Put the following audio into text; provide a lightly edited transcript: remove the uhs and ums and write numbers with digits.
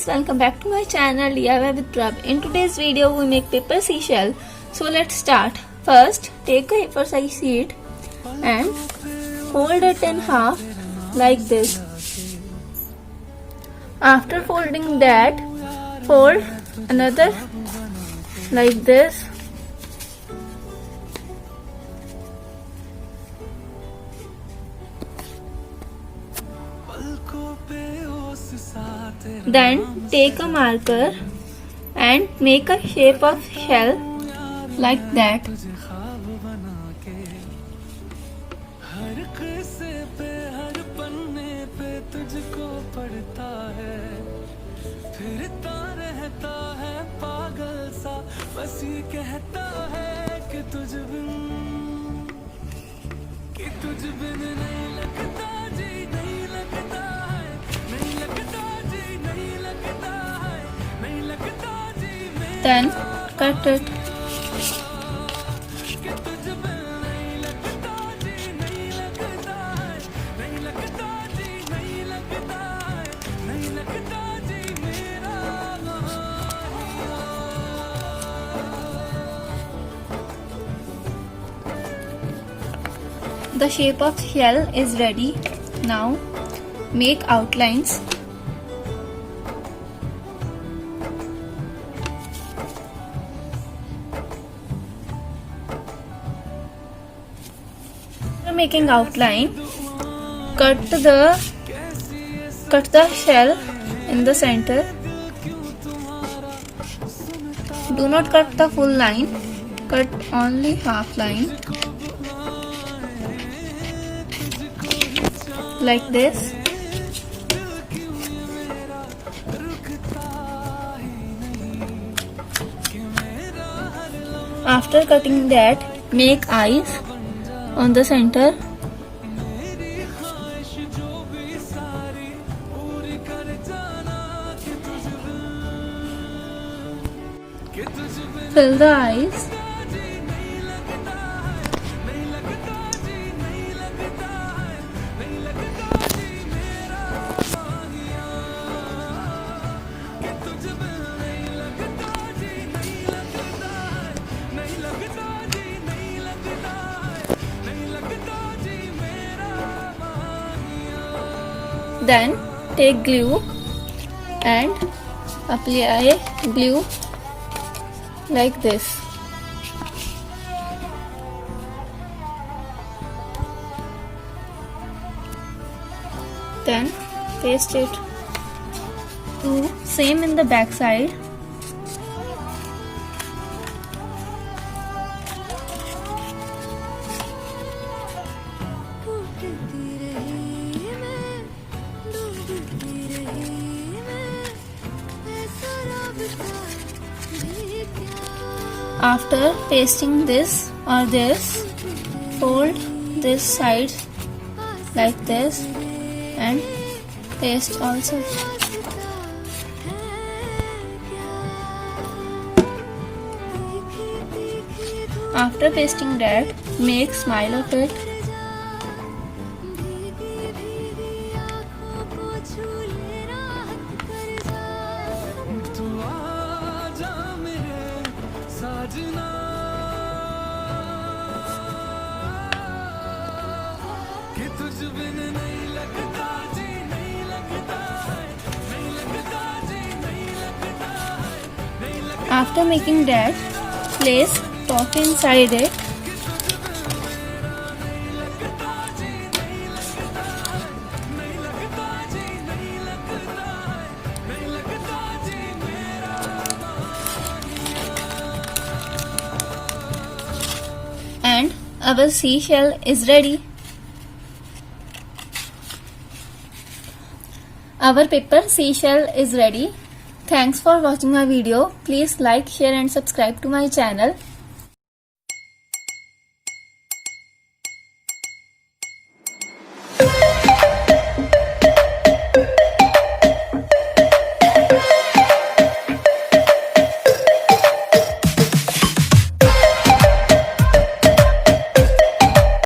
Welcome back to my channel DIY with PRABH. In today's video we make paper seashell. So let's start. First take a A4 size sheet and fold it in half like this. After folding that, fold another like this. Then take a marker and make a shape of shell like that. Then cut it. The shape of shell is ready. Now make outlines. After making outline, cut the shell in the center. Do not cut the full line, cut only half line like this. After cutting that, make eyes on the center. Fill the eyes. Then take glue and apply glue like this. Then paste it. Do same in the back side. After pasting this or this, fold this side like this and paste also. After pasting that, make smile of it. After making that, place top inside it. And our seashell is ready. Our paper seashell is ready. Thanks for watching my video. Please like, share and subscribe to my channel.